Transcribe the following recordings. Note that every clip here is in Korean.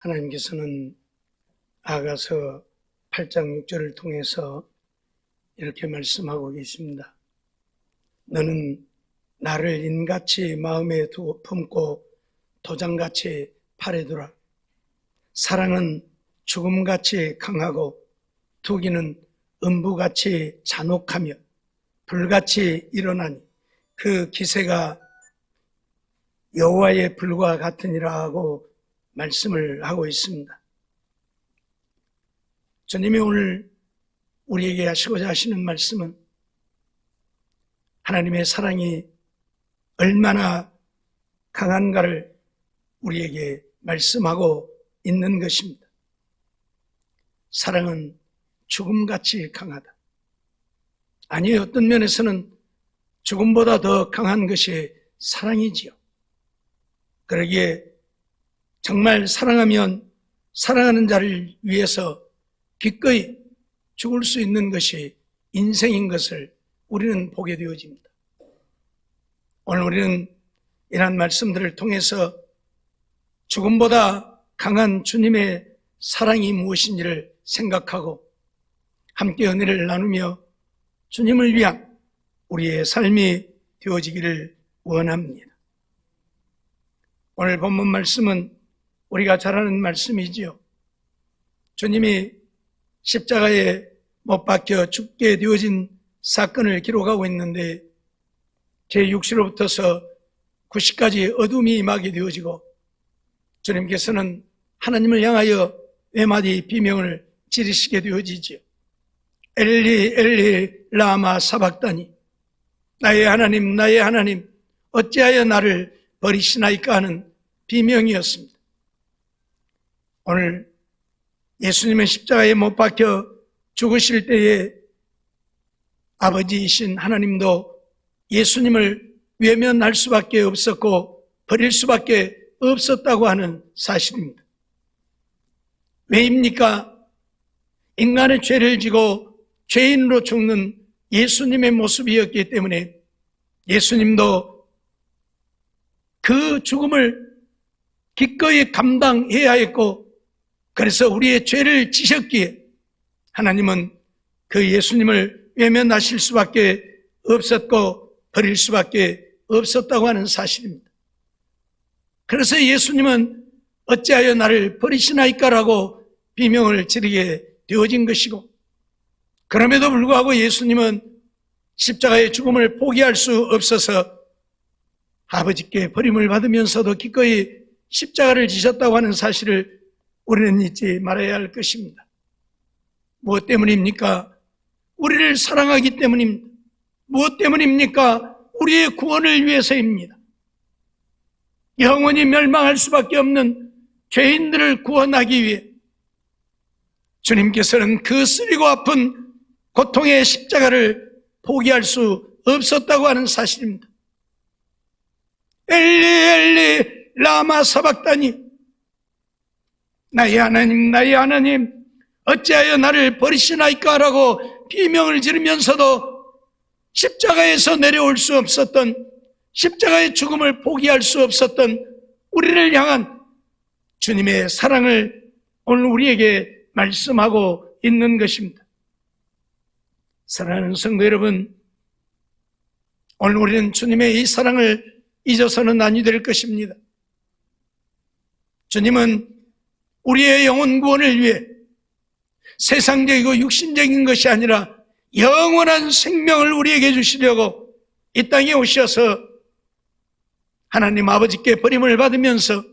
하나님께서는 아가서 8장 6절을 통해서 이렇게 말씀하고 계십니다. 너는 나를 인같이 마음에 품고 도장같이 팔에 두라. 사랑은 죽음같이 강하고 투기는 음부같이 잔혹하며 불같이 일어나니 그 기세가 여호와의 불과 같으니라 하고 말씀을 하고 있습니다. 주님이 오늘 우리에게 하시고자 하시는 말씀은 하나님의 사랑이 얼마나 강한가를 우리에게 말씀하고 있는 것입니다. 사랑은 죽음같이 강하다. 아니, 어떤 면에서는 죽음보다 더 강한 것이 사랑이지요. 그러기에 정말 사랑하면 사랑하는 자를 위해서 기꺼이 죽을 수 있는 것이 인생인 것을 우리는 보게 되어집니다. 오늘 우리는 이러한 말씀들을 통해서 죽음보다 강한 주님의 사랑이 무엇인지를 생각하고 함께 은혜를 나누며 주님을 위한 우리의 삶이 되어지기를 원합니다. 오늘 본문 말씀은 우리가 잘 아는 말씀이지요. 주님이 십자가에 못 박혀 죽게 되어진 사건을 기록하고 있는데 제6시로부터서 9시까지 어둠이 임하게 되어지고 주님께서는 하나님을 향하여 외마디 비명을 지르시게 되어지지요. 엘리 엘리 라마 사박다니, 나의 하나님 어찌하여 나를 버리시나이까 하는 비명이었습니다. 오늘 예수님은 십자가에 못 박혀 죽으실 때에 아버지이신 하나님도 예수님을 외면할 수밖에 없었고 버릴 수밖에 없었다고 하는 사실입니다. 왜입니까? 인간의 죄를 지고 죄인으로 죽는 예수님의 모습이었기 때문에 예수님도 그 죽음을 기꺼이 감당해야 했고, 그래서 우리의 죄를 지셨기에 하나님은 그 예수님을 외면하실 수밖에 없었고 버릴 수밖에 없었다고 하는 사실입니다. 그래서 예수님은 어찌하여 나를 버리시나이까라고 비명을 지르게 되어진 것이고, 그럼에도 불구하고 예수님은 십자가의 죽음을 포기할 수 없어서 아버지께 버림을 받으면서도 기꺼이 십자가를 지셨다고 하는 사실을 우리는 잊지 말아야 할 것입니다. 무엇 때문입니까? 우리를 사랑하기 때문입니다. 무엇 때문입니까? 우리의 구원을 위해서입니다. 영원히 멸망할 수밖에 없는 죄인들을 구원하기 위해 주님께서는 그 쓰리고 아픈 고통의 십자가를 포기할 수 없었다고 하는 사실입니다. 엘리 엘리 라마 사박다니, 나의 하나님 어찌하여 나를 버리시나이까 라고 비명을 지르면서도 십자가에서 내려올 수 없었던, 십자가의 죽음을 포기할 수 없었던 우리를 향한 주님의 사랑을 오늘 우리에게 말씀하고 있는 것입니다. 사랑하는 성도 여러분, 오늘 우리는 주님의 이 사랑을 잊어서는 아니 될 것입니다. 주님은 우리의 영혼 구원을 위해 세상적이고 육신적인 것이 아니라 영원한 생명을 우리에게 주시려고 이 땅에 오셔서 하나님 아버지께 버림을 받으면서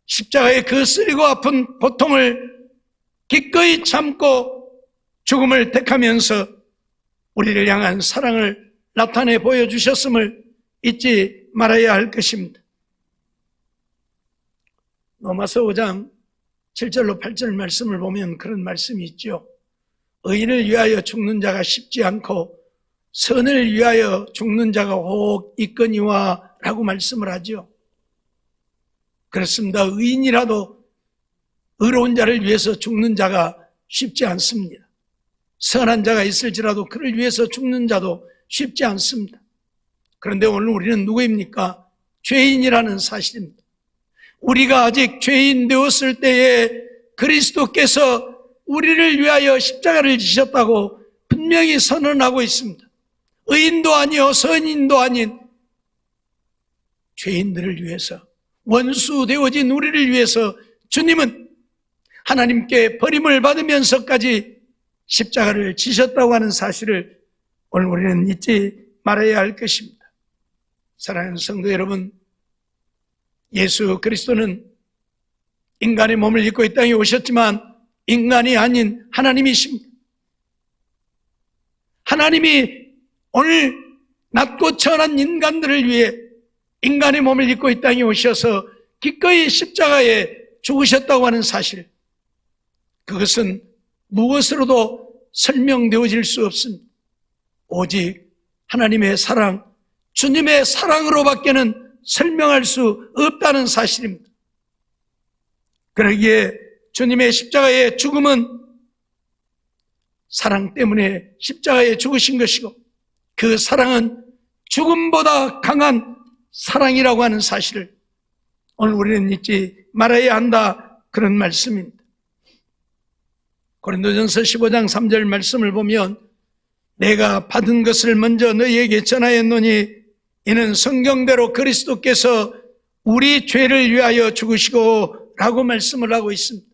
십자가의 그 쓰리고 아픈 고통을 기꺼이 참고 죽음을 택하면서 우리를 향한 사랑을 나타내 보여주셨음을 잊지 말아야 할 것입니다. 로마서 5장 7절로 8절 말씀을 보면 그런 말씀이 있죠. 의인을 위하여 죽는 자가 쉽지 않고 선을 위하여 죽는 자가 혹 있거니와 라고 말씀을 하죠. 그렇습니다. 의인이라도 의로운 자를 위해서 죽는 자가 쉽지 않습니다. 선한 자가 있을지라도 그를 위해서 죽는 자도 쉽지 않습니다. 그런데 오늘 우리는 누구입니까? 죄인이라는 사실입니다. 우리가 아직 죄인 되었을 때에 그리스도께서 우리를 위하여 십자가를 지셨다고 분명히 선언하고 있습니다. 의인도 아니요 선인도 아닌 죄인들을 위해서, 원수 되어진 우리를 위해서 주님은 하나님께 버림을 받으면서까지 십자가를 지셨다고 하는 사실을 오늘 우리는 잊지 말아야 할 것입니다. 사랑하는 성도 여러분, 예수 그리스도는 인간의 몸을 입고 이 땅에 오셨지만 인간이 아닌 하나님이십니다. 하나님이 오늘 낮고 천한 인간들을 위해 인간의 몸을 입고 이 땅에 오셔서 기꺼이 십자가에 죽으셨다고 하는 사실, 그것은 무엇으로도 설명되어질 수 없습니다. 오직 하나님의 사랑, 주님의 사랑으로밖에는 설명할 수 없다는 사실입니다. 그러기에 주님의 십자가의 죽음은 사랑 때문에 십자가에 죽으신 것이고, 그 사랑은 죽음보다 강한 사랑이라고 하는 사실을 오늘 우리는 잊지 말아야 한다, 그런 말씀입니다. 고린도전서 15장 3절 말씀을 보면 내가 받은 것을 먼저 너희에게 전하였노니 이는 성경대로 그리스도께서 우리 죄를 위하여 죽으시고 라고 말씀을 하고 있습니다.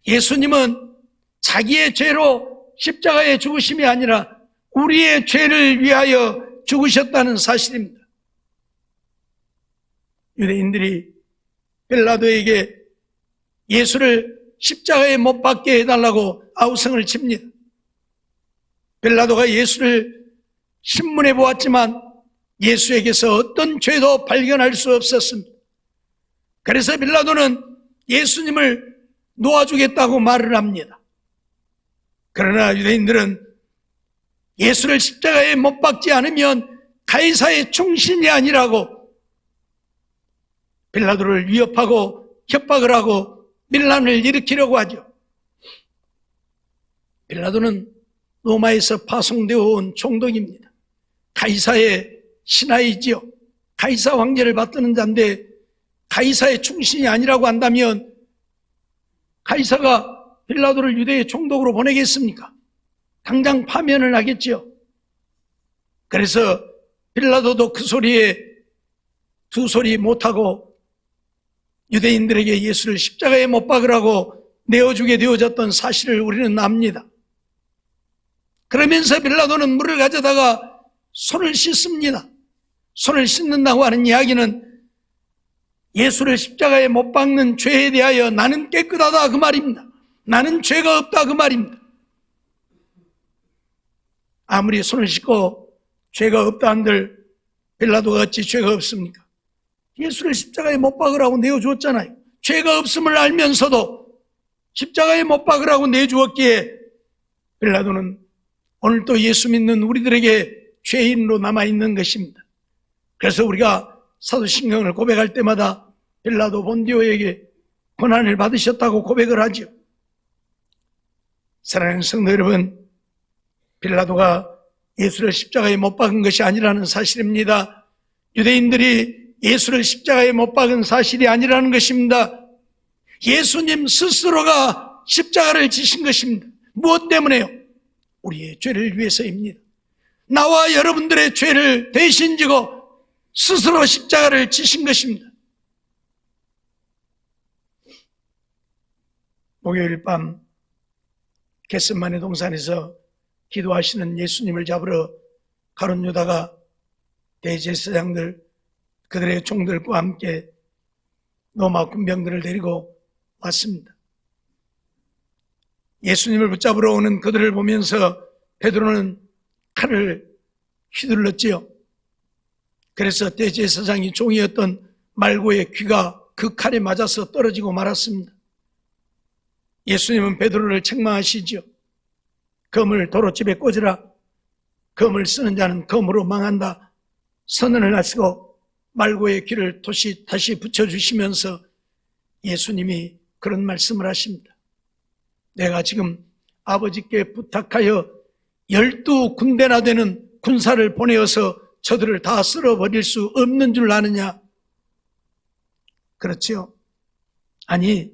예수님은 자기의 죄로 십자가에 죽으심이 아니라 우리의 죄를 위하여 죽으셨다는 사실입니다. 유대인들이 빌라도에게 예수를 십자가에 못 박게 해달라고 아우성을 칩니다. 빌라도가 예수를 신문해 보았지만 예수에게서 어떤 죄도 발견할 수 없었습니다. 그래서 빌라도는 예수님을 놓아주겠다고 말을 합니다. 그러나 유대인들은 예수를 십자가에 못 박지 않으면 가이사의 충신이 아니라고 빌라도를 위협하고 협박을 하고 밀란을 일으키려고 하죠. 빌라도는 로마에서 파송되어 온 총독입니다. 가이사의 신하이지요. 가이사 황제를 받드는 자인데 가이사의 충신이 아니라고 한다면 가이사가 빌라도를 유대의 총독으로 보내겠습니까? 당장 파면을 하겠지요. 그래서 빌라도도 그 소리에 두 소리 못하고 유대인들에게 예수를 십자가에 못 박으라고 내어주게 되어졌던 사실을 우리는 압니다. 그러면서 빌라도는 물을 가져다가 손을 씻습니다. 손을 씻는다고 하는 이야기는 예수를 십자가에 못 박는 죄에 대하여 나는 깨끗하다 그 말입니다. 나는 죄가 없다 그 말입니다. 아무리 손을 씻고 죄가 없다 한들 빌라도가 어찌 죄가 없습니까? 예수를 십자가에 못 박으라고 내어주었잖아요. 죄가 없음을 알면서도 십자가에 못 박으라고 내주었기에 빌라도는 오늘 또 예수 믿는 우리들에게 죄인으로 남아있는 것입니다. 그래서 우리가 사도신경을 고백할 때마다 빌라도 본디오에게 고난을 받으셨다고 고백을 하죠. 사랑하는 성도 여러분, 빌라도가 예수를 십자가에 못 박은 것이 아니라는 사실입니다. 유대인들이 예수를 십자가에 못 박은 사실이 아니라는 것입니다. 예수님 스스로가 십자가를 지신 것입니다. 무엇 때문에요? 우리의 죄를 위해서입니다. 나와 여러분들의 죄를 대신 지고 스스로 십자가를 지신 것입니다. 목요일 밤 겟세마네 동산에서 기도하시는 예수님을 잡으러 가룟 유다가 대제사장들 그들의 종들과 함께 로마 군병들을 데리고 왔습니다. 예수님을 붙잡으러 오는 그들을 보면서 베드로는 칼을 휘둘렀지요. 그래서 대제사장이 종이었던 말고의 귀가 그 칼에 맞아서 떨어지고 말았습니다. 예수님은 베드로를 책망하시죠. 검을 도로집에 꽂으라. 검을 쓰는 자는 검으로 망한다. 선언을 하시고 말고의 귀를 다시 붙여주시면서 예수님이 그런 말씀을 하십니다. 내가 지금 아버지께 부탁하여 12군데나 되는 군사를 보내어서 저들을 다 쓸어버릴 수 없는 줄 아느냐? 그렇죠? 아니,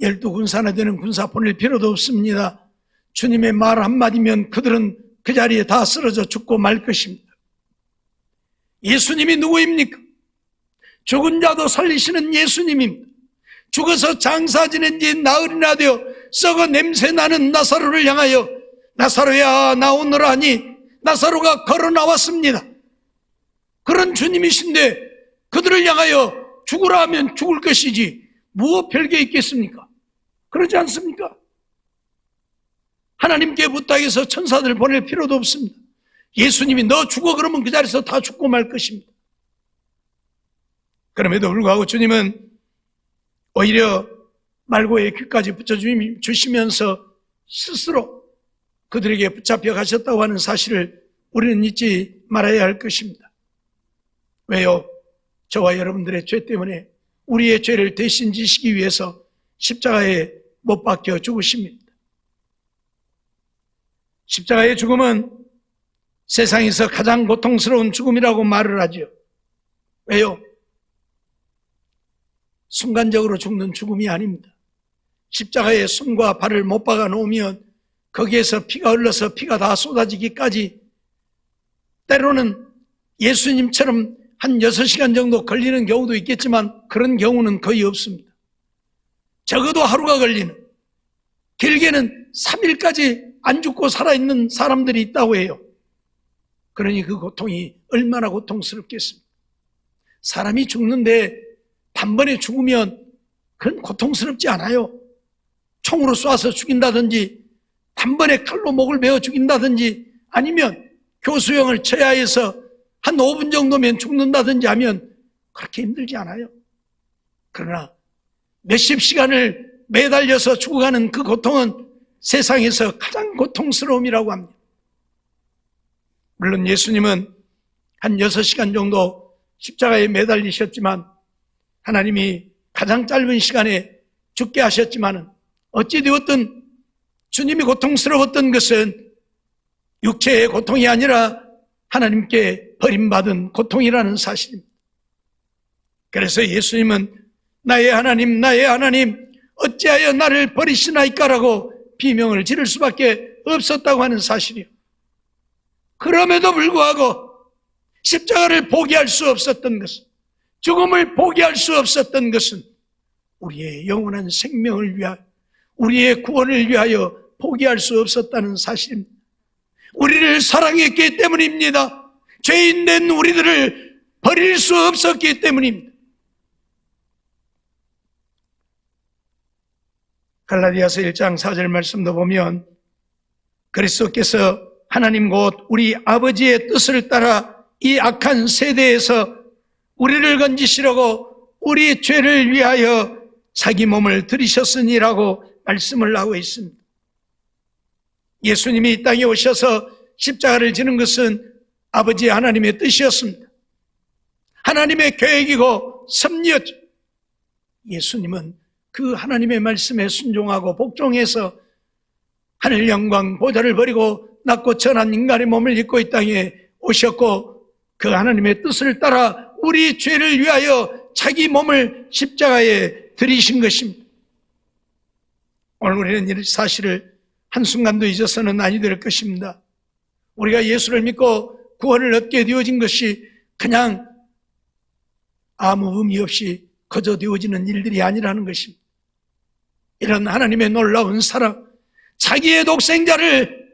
12군사나 되는 군사 보낼 필요도 없습니다. 주님의 말 한마디면 그들은 그 자리에 다 쓰러져 죽고 말 것입니다. 예수님이 누구입니까? 죽은 자도 살리시는 예수님입니다. 죽어서 장사 지낸 지 나흘이나 되어 썩어 냄새나는 나사로를 향하여 나사로야 나오너라 하니 나사로가 걸어 나왔습니다. 그런 주님이신데 그들을 향하여 죽으라 하면 죽을 것이지 무엇 별게 있겠습니까? 그러지 않습니까? 하나님께 부탁해서 천사들을 보낼 필요도 없습니다. 예수님이 너 죽어 그러면 그 자리에서 다 죽고 말 것입니다. 그럼에도 불구하고 주님은 오히려 말고의 귀까지 붙여주시면서 스스로 그들에게 붙잡혀 가셨다고 하는 사실을 우리는 잊지 말아야 할 것입니다. 왜요? 저와 여러분들의 죄 때문에 우리의 죄를 대신 지시기 위해서 십자가에 못 박혀 죽으십니다. 십자가의 죽음은 세상에서 가장 고통스러운 죽음이라고 말을 하죠. 왜요? 순간적으로 죽는 죽음이 아닙니다. 십자가에 손과 발을 못 박아 놓으면 거기에서 피가 흘러서 피가 다 쏟아지기까지 때로는 예수님처럼 한 6시간 정도 걸리는 경우도 있겠지만 그런 경우는 거의 없습니다. 적어도 하루가 걸리는, 길게는 3일까지 안 죽고 살아있는 사람들이 있다고 해요. 그러니 그 고통이 얼마나 고통스럽겠습니까? 사람이 죽는데 단번에 죽으면 그건 고통스럽지 않아요. 총으로 쏴서 죽인다든지 단번에 칼로 목을 베어 죽인다든지 아니면 교수형을 쳐야 해서 한 5분 정도면 죽는다든지 하면 그렇게 힘들지 않아요. 그러나 몇십 시간을 매달려서 죽어가는 그 고통은 세상에서 가장 고통스러움이라고 합니다. 물론 예수님은 한 6시간 정도 십자가에 매달리셨지만 하나님이 가장 짧은 시간에 죽게 하셨지만 어찌되었든 주님이 고통스러웠던 것은 육체의 고통이 아니라 하나님께 버림받은 고통이라는 사실입니다. 그래서 예수님은 나의 하나님 어찌하여 나를 버리시나이까라고 비명을 지를 수밖에 없었다고 하는 사실이요. 그럼에도 불구하고 십자가를 포기할 수 없었던 것은, 죽음을 포기할 수 없었던 것은 우리의 영원한 생명을 위하여, 우리의 구원을 위하여 포기할 수 없었다는 사실입니다. 우리를 사랑했기 때문입니다. 죄인된 우리들을 버릴 수 없었기 때문입니다. 갈라디아서 1장 4절 말씀도 보면 그리스도께서 하나님 곧 우리 아버지의 뜻을 따라 이 악한 세대에서 우리를 건지시려고 우리 죄를 위하여 자기 몸을 들이셨으니라고 말씀을 하고 있습니다. 예수님이 이 땅에 오셔서 십자가를 지는 것은 아버지 하나님의 뜻이었습니다. 하나님의 계획이고 섭리였죠. 예수님은 그 하나님의 말씀에 순종하고 복종해서 하늘 영광 보좌를 버리고 낮고 천한 인간의 몸을 입고 이 땅에 오셨고 그 하나님의 뜻을 따라 우리 죄를 위하여 자기 몸을 십자가에 들이신 것입니다. 오늘 우리는 이 사실을 한순간도 잊어서는 아니 될 것입니다. 우리가 예수를 믿고 구원을 얻게 되어진 것이 그냥 아무 의미 없이 거저 되어지는 일들이 아니라는 것입니다. 이런 하나님의 놀라운 사랑, 자기의 독생자를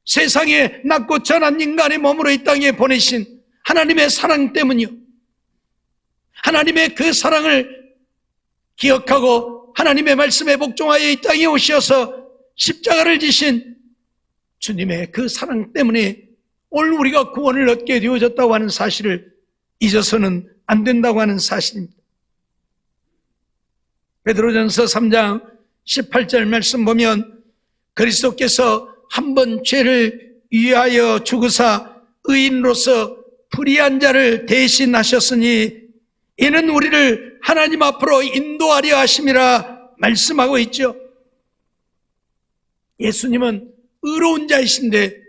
세상에 낮고 천한 인간의 몸으로 이 땅에 보내신 하나님의 사랑 때문이요. 하나님의 그 사랑을 기억하고 하나님의 말씀에 복종하여 이 땅에 오셔서 십자가를 지신 주님의 그 사랑 때문에 오늘 우리가 구원을 얻게 되어졌다고 하는 사실을 잊어서는 안 된다고 하는 사실입니다. 베드로전서 3장 18절 말씀 보면 그리스도께서 한 번 죄를 위하여 죽으사 의인으로서 불의한 자를 대신하셨으니 이는 우리를 하나님 앞으로 인도하려 하심이라 말씀하고 있죠. 예수님은 의로운 자이신데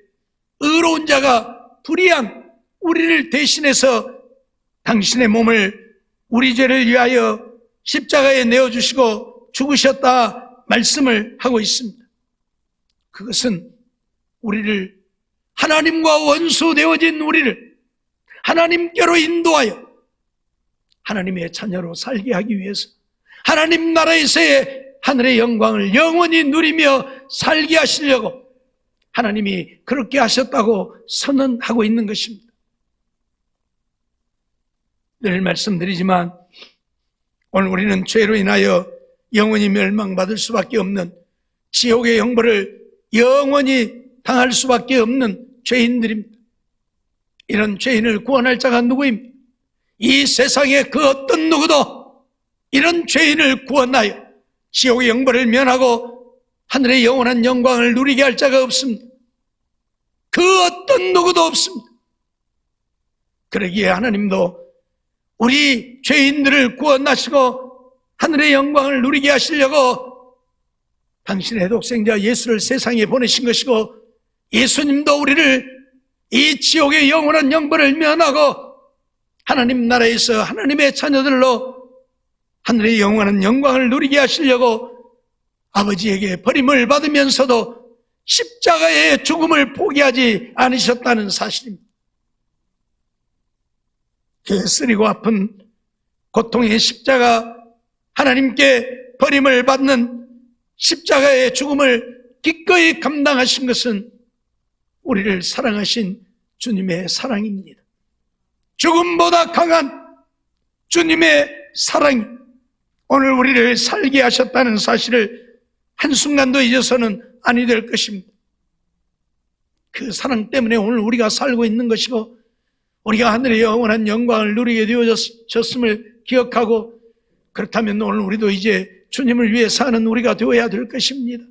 의로운 자가 불의한 우리를 대신해서 당신의 몸을 우리 죄를 위하여 십자가에 내어주시고 죽으셨다 말씀을 하고 있습니다. 그것은 우리를, 하나님과 원수되어진 우리를 하나님께로 인도하여 하나님의 자녀로 살게 하기 위해서, 하나님 나라에서의 하늘의 영광을 영원히 누리며 살게 하시려고 하나님이 그렇게 하셨다고 선언하고 있는 것입니다. 늘 말씀드리지만 오늘 우리는 죄로 인하여 영원히 멸망받을 수밖에 없는, 지옥의 형벌을 영원히 당할 수밖에 없는 죄인들입니다. 이런 죄인을 구원할 자가 누구입니까? 이 세상에 그 어떤 누구도 이런 죄인을 구원하여 지옥의 형벌을 면하고 하늘의 영원한 영광을 누리게 할 자가 없습니다. 그 어떤 누구도 없습니다. 그러기에 하나님도 우리 죄인들을 구원하시고 하늘의 영광을 누리게 하시려고 당신의 독생자 예수를 세상에 보내신 것이고, 예수님도 우리를 이 지옥의 영원한 형벌을 면하고 하나님 나라에서 하나님의 자녀들로 하늘의 영원한 영광을 누리게 하시려고 아버지에게 버림을 받으면서도 십자가의 죽음을 포기하지 않으셨다는 사실입니다. 그 쓰리고 아픈 고통의 십자가, 하나님께 버림을 받는 십자가의 죽음을 기꺼이 감당하신 것은 우리를 사랑하신 주님의 사랑입니다. 죽음보다 강한 주님의 사랑이 오늘 우리를 살게 하셨다는 사실을 한순간도 잊어서는 아니 될 것입니다. 그 사랑 때문에 오늘 우리가 살고 있는 것이고, 우리가 하늘의 영원한 영광을 누리게 되어졌음을 기억하고, 그렇다면 오늘 우리도 이제 주님을 위해 사는 우리가 되어야 될 것입니다.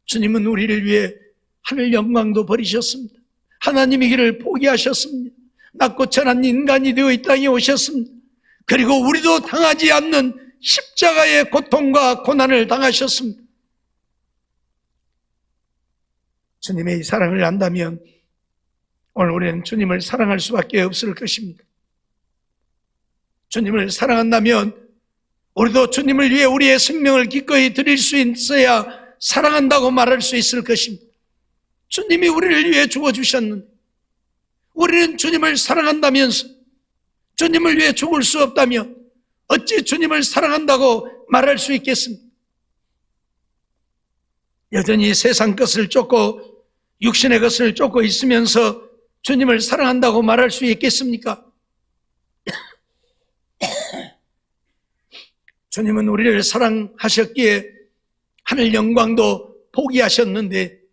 주님은 우리를 위해 하늘 영광도 버리셨습니다. 하나님의 길을 포기하셨습니다. 낮고 천한 인간이 되어 이 땅에 오셨습니다. 그리고 우리도 당하지 않는 십자가의 고통과 고난을 당하셨습니다. 주님의 이 사랑을 안다면 오늘 우리는 주님을 사랑할 수밖에 없을 것입니다. 주님을 사랑한다면 우리도 주님을 위해 우리의 생명을 기꺼이 드릴 수 있어야 사랑한다고 말할 수 있을 것입니다. 주님이 우리를 위해 죽어주셨는데, 우리는 주님을 사랑한다면서 주님을 위해 죽을 수 없다면 어찌 주님을 사랑한다고 말할 수 있겠습니까? 여전히 세상 것을 쫓고 육신의 것을 쫓고 있으면서 주님을 사랑한다고 말할 수 있겠습니까? 주님은 우리를 사랑하셨기에 하늘 영광도 포기하셨는데,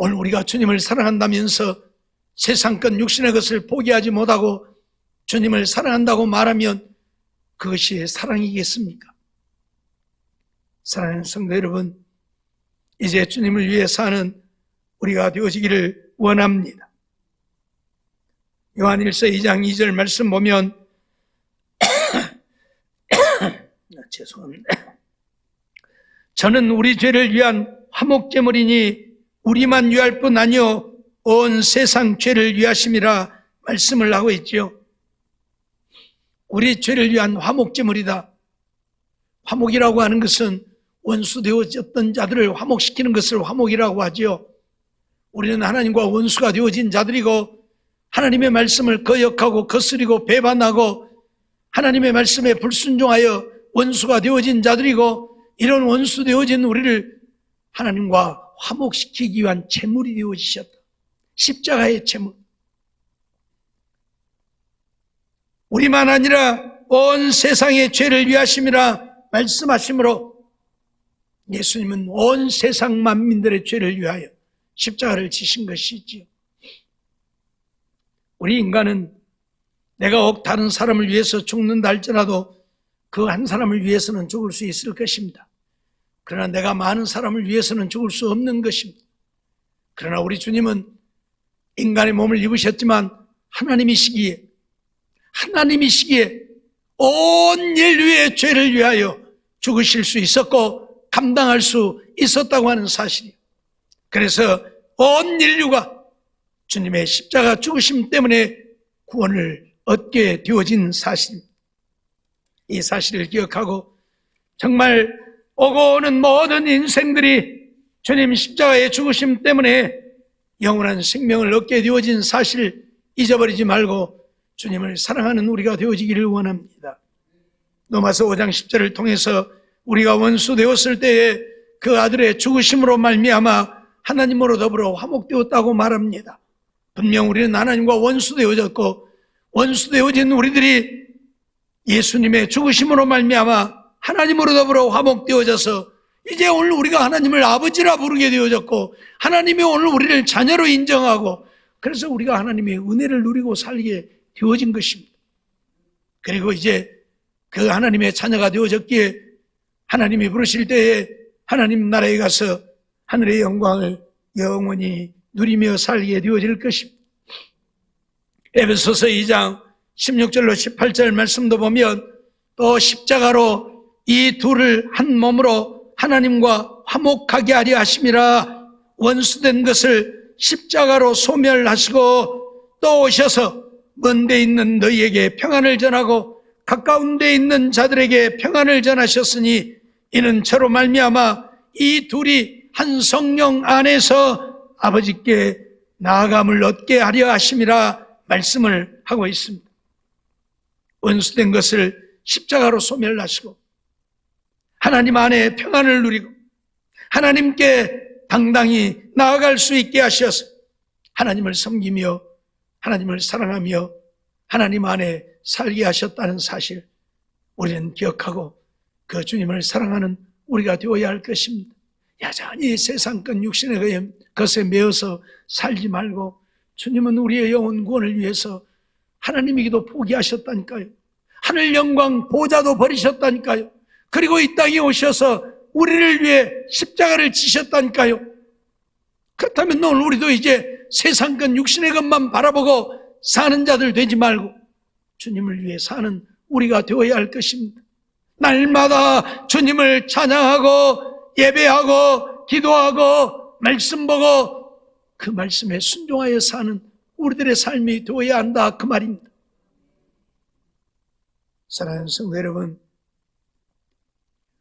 오늘 우리가 주님을 사랑한다면서 세상 것 육신의 것을 포기하지 못하고 주님을 사랑한다고 말하면 그것이 사랑이겠습니까? 사랑하는 성도 여러분, 이제 주님을 위해 사는 우리가 되어지기를 원합니다. 요한일서 2장 2절 말씀 보면 죄송합니다. 저는 우리 죄를 위한 화목제물이니 우리만 위할 뿐 아니요 온 세상 죄를 위하심이라 말씀을 하고 있죠. 우리 죄를 위한 화목제물이다. 화목이라고 하는 것은 원수 되어졌던 자들을 화목시키는 것을 화목이라고 하지요. 우리는 하나님과 원수가 되어진 자들이고 하나님의 말씀을 거역하고 거스리고 배반하고 하나님의 말씀에 불순종하여 원수가 되어진 자들이고, 이런 원수 되어진 우리를 하나님과 화목시키기 위한 제물이 되어지셨다. 십자가의 제물. 우리만 아니라 온 세상의 죄를 위하심이라 말씀하시므로 예수님은 온 세상 만민들의 죄를 위하여 십자가를 지신 것이지요. 우리 인간은 내가 혹 다른 사람을 위해서 죽는다 할지라도 그 한 사람을 위해서는 죽을 수 있을 것입니다. 그러나 내가 많은 사람을 위해서는 죽을 수 없는 것입니다. 그러나 우리 주님은 인간의 몸을 입으셨지만 하나님이시기에 온 인류의 죄를 위하여 죽으실 수 있었고 감당할 수 있었다고 하는 사실이에요. 그래서 온 인류가 주님의 십자가 죽으심 때문에 구원을 얻게 되어진 사실입니다. 이 사실을 기억하고 정말 오고 오는 모든 인생들이 주님 십자가의 죽으심 때문에 영원한 생명을 얻게 되어진 사실을 잊어버리지 말고 주님을 사랑하는 우리가 되어지기를 원합니다. 로마서 5장 10절을 통해서 우리가 원수 되었을 때에 그 아들의 죽으심으로 말미암아 하나님으로 더불어 화목되었다고 말합니다. 분명 우리는 하나님과 원수 되어졌고 원수 되어진 우리들이 예수님의 죽으심으로 말미암아 하나님으로 더불어 화목되어져서 이제 오늘 우리가 하나님을 아버지라 부르게 되어졌고 하나님이 오늘 우리를 자녀로 인정하고 그래서 우리가 하나님의 은혜를 누리고 살게 되어진 것입니다. 그리고 이제 그 하나님의 자녀가 되어졌기에 하나님이 부르실 때에 하나님 나라에 가서 하늘의 영광을 영원히 누리며 살게 되어질 것입니다. 에베소서 2장 16절로 18절 말씀도 보면 또 십자가로 이 둘을 한 몸으로 하나님과 화목하게 하려 하심이라 원수된 것을 십자가로 소멸하시고 또 오셔서 먼 데 있는 너희에게 평안을 전하고 가까운 데 있는 자들에게 평안을 전하셨으니 이는 저로 말미암아 이 둘이 한 성령 안에서 아버지께 나아감을 얻게 하려 하심이라 말씀을 하고 있습니다. 원수된 것을 십자가로 소멸하시고 하나님 안에 평안을 누리고 하나님께 당당히 나아갈 수 있게 하셔서 하나님을 섬기며 하나님을 사랑하며 하나님 안에 살게 하셨다는 사실 우리는 기억하고 그 주님을 사랑하는 우리가 되어야 할 것입니다. 여전히 세상권 육신의 것에 매어서 살지 말고 주님은 우리의 영혼 구원을 위해서 하나님이기도 포기하셨다니까요. 하늘 영광 보좌도 버리셨다니까요. 그리고 이 땅에 오셔서 우리를 위해 십자가를 지셨다니까요. 그렇다면 오늘 우리도 이제 세상권 육신의 것만 바라보고 사는 자들 되지 말고 주님을 위해 사는 우리가 되어야 할 것입니다. 날마다 주님을 찬양하고 예배하고 기도하고 말씀 보고 그 말씀에 순종하여 사는 우리들의 삶이 되어야 한다 그 말입니다. 사랑하는 성도 여러분,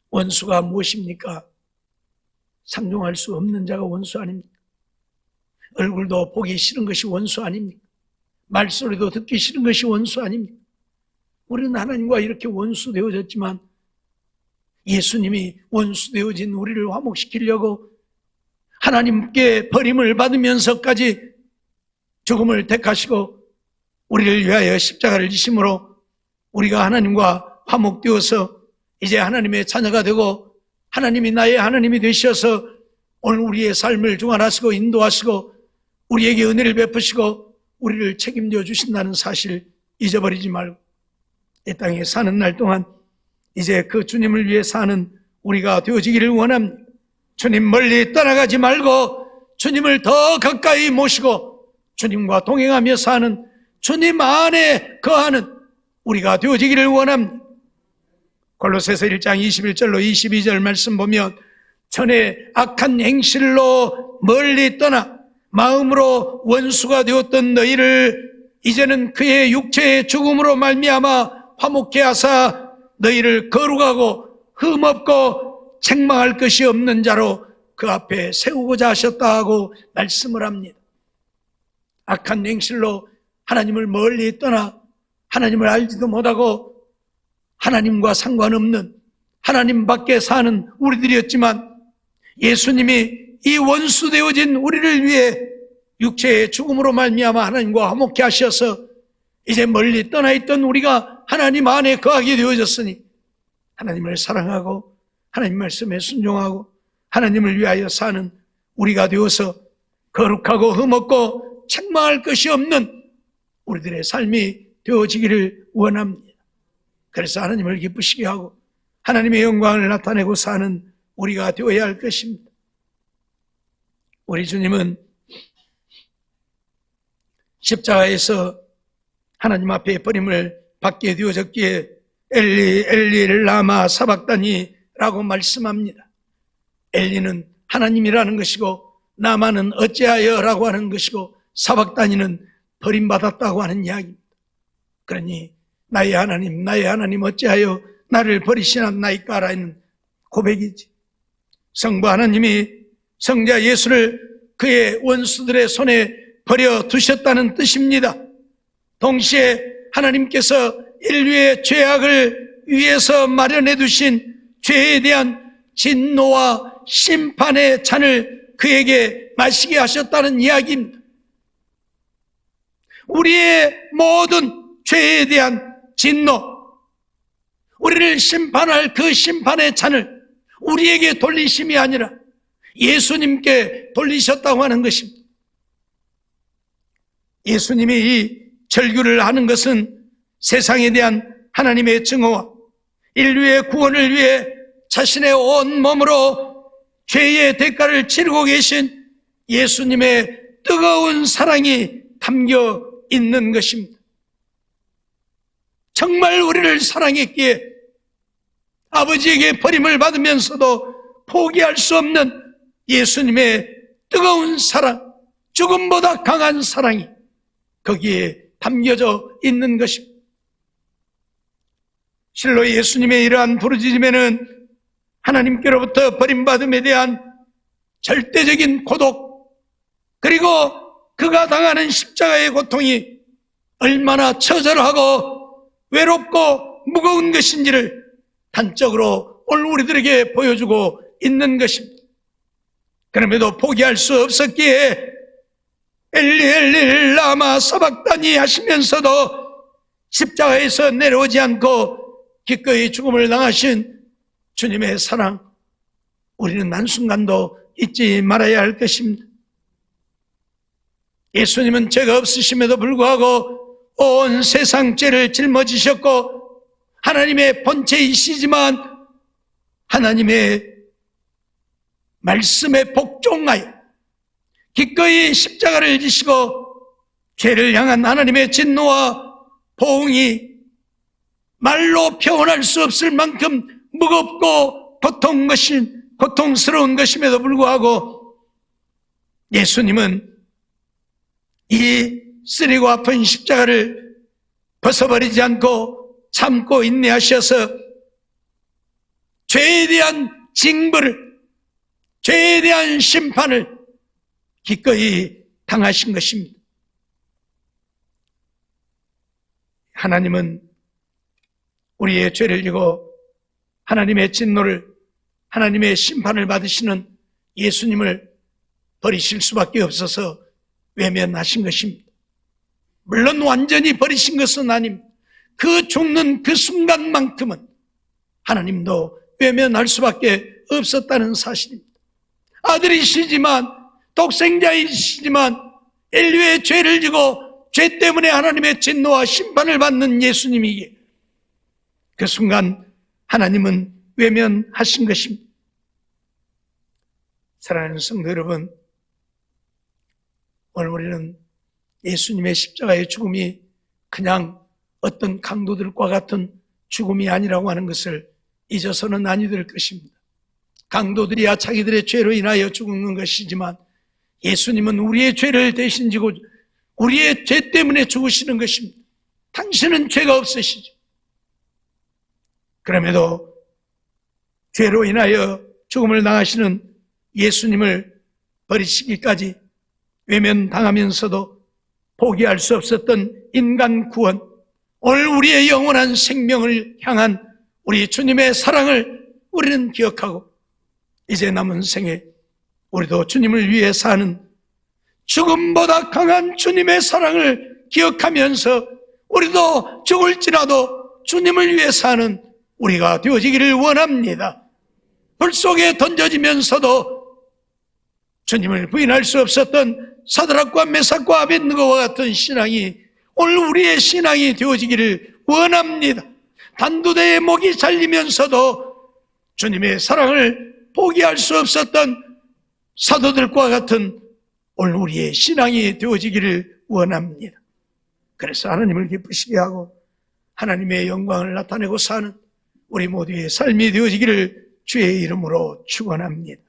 원수가 무엇입니까? 상종할 수 없는 자가 원수 아닙니까? 얼굴도 보기 싫은 것이 원수 아닙니까? 말소리도 듣기 싫은 것이 원수 아닙니까? 우리는 하나님과 이렇게 원수 되어졌지만 예수님이 원수 되어진 우리를 화목시키려고 하나님께 버림을 받으면서까지 죽음을 택하시고 우리를 위하여 십자가를 지심으로 우리가 하나님과 화목되어서 이제 하나님의 자녀가 되고 하나님이 나의 하나님이 되셔서 오늘 우리의 삶을 주관하시고 인도하시고 우리에게 은혜를 베푸시고 우리를 책임져 주신다는 사실 잊어버리지 말고 이 땅에 사는 날 동안 이제 그 주님을 위해 사는 우리가 되어지기를 원합니다. 주님 멀리 떠나가지 말고 주님을 더 가까이 모시고 주님과 동행하며 사는 주님 안에 거하는 우리가 되어지기를 원합니다. 골로새서 1장 21절로 22절 말씀 보면 전에 악한 행실로 멀리 떠나 마음으로 원수가 되었던 너희를 이제는 그의 육체의 죽음으로 말미암아 화목케 하사 너희를 거룩하고 흠없고 책망할 것이 없는 자로 그 앞에 세우고자 하셨다 하고 말씀을 합니다. 악한 행실로 하나님을 멀리 떠나 하나님을 알지도 못하고 하나님과 상관없는 하나님 밖에 사는 우리들이었지만 예수님이 이 원수 되어진 우리를 위해 육체의 죽음으로 말미암아 하나님과 화목케 하셔서 이제 멀리 떠나 있던 우리가 하나님 안에 거하게 되어졌으니 하나님을 사랑하고 하나님 말씀에 순종하고 하나님을 위하여 사는 우리가 되어서 거룩하고 흠없고 책망할 것이 없는 우리들의 삶이 되어지기를 원합니다. 그래서 하나님을 기쁘시게 하고 하나님의 영광을 나타내고 사는 우리가 되어야 할 것입니다. 우리 주님은 십자가에서 하나님 앞에 버림을 받게 되어졌기에 엘리 엘리 라마 사박다니 라고 말씀합니다. 엘리는 하나님이라는 것이고 라마는 어찌하여 라고 하는 것이고 사박다니는 버림받았다고 하는 이야기입니다. 그러니 나의 하나님 어찌하여 나를 버리시나이까라는 고백이지. 성부 하나님이 성자 예수를 그의 원수들의 손에 버려두셨다는 뜻입니다. 동시에 하나님께서 인류의 죄악을 위해서 마련해 두신 죄에 대한 진노와 심판의 잔을 그에게 마시게 하셨다는 이야기입니다. 우리의 모든 죄에 대한 진노, 우리를 심판할 그 심판의 잔을 우리에게 돌리심이 아니라 예수님께 돌리셨다고 하는 것입니다. 예수님이 이 절규를 하는 것은 세상에 대한 하나님의 증오와 인류의 구원을 위해 자신의 온 몸으로 죄의 대가를 치르고 계신 예수님의 뜨거운 사랑이 담겨 있는 것입니다. 정말 우리를 사랑했기에 아버지에게 버림을 받으면서도 포기할 수 없는 예수님의 뜨거운 사랑, 죽음보다 강한 사랑이 거기에 담겨져 있는 것입니다. 실로 예수님의 이러한 부르짖음에는 하나님께로부터 버림받음에 대한 절대적인 고독, 그리고 그가 당하는 십자가의 고통이 얼마나 처절하고 외롭고 무거운 것인지를 단적으로 오늘 우리들에게 보여주고 있는 것입니다. 그럼에도 포기할 수 없었기에 엘리 엘리 라마 사박다니 하시면서도 십자가에서 내려오지 않고 기꺼이 죽음을 당하신 주님의 사랑, 우리는 한순간도 잊지 말아야 할 것입니다. 예수님은 죄가 없으심에도 불구하고 온 세상 죄를 짊어지셨고 하나님의 본체이시지만 하나님의 말씀에 복종하여 기꺼이 십자가를 지시고 죄를 향한 하나님의 진노와 보응이 말로 표현할 수 없을 만큼 무겁고 고통스러운 것임에도 불구하고 예수님은 이 쓰리고 아픈 십자가를 벗어버리지 않고 참고 인내하셔서 죄에 대한 징벌을, 죄에 대한 심판을 기꺼이 당하신 것입니다. 하나님은 우리의 죄를 지고 하나님의 진노를, 하나님의 심판을 받으시는 예수님을 버리실 수밖에 없어서 외면하신 것입니다. 물론 완전히 버리신 것은 아닙니다. 그 죽는 그 순간만큼은 하나님도 외면할 수밖에 없었다는 사실입니다. 아들이시지만, 독생자이시지만 인류의 죄를 지고 죄 때문에 하나님의 진노와 심판을 받는 예수님이기에 그 순간 하나님은 외면하신 것입니다. 사랑하는 성도 여러분, 오늘 우리는 예수님의 십자가의 죽음이 그냥 어떤 강도들과 같은 죽음이 아니라고 하는 것을 잊어서는 아니 될 것입니다. 강도들이야 자기들의 죄로 인하여 죽는 것이지만 예수님은 우리의 죄를 대신 지고 우리의 죄 때문에 죽으시는 것입니다. 당신은 죄가 없으시죠. 그럼에도 죄로 인하여 죽음을 당하시는 예수님을 버리시기까지 외면당하면서도 포기할 수 없었던 인간 구원, 오늘 우리의 영원한 생명을 향한 우리 주님의 사랑을 우리는 기억하고 이제 남은 생에 우리도 주님을 위해 사는 죽음보다 강한 주님의 사랑을 기억하면서 우리도 죽을지라도 주님을 위해 사는 우리가 되어지기를 원합니다. 불 속에 던져지면서도 주님을 부인할 수 없었던 사드락과 메삭과 아벳느고와 같은 신앙이 오늘 우리의 신앙이 되어지기를 원합니다. 단두대에 목이 잘리면서도 주님의 사랑을 포기할 수 없었던 사도들과 같은 오늘 우리의 신앙이 되어지기를 원합니다. 그래서 하나님을 기쁘시게 하고 하나님의 영광을 나타내고 사는 우리 모두의 삶이 되어지기를 주의 이름으로 축원합니다.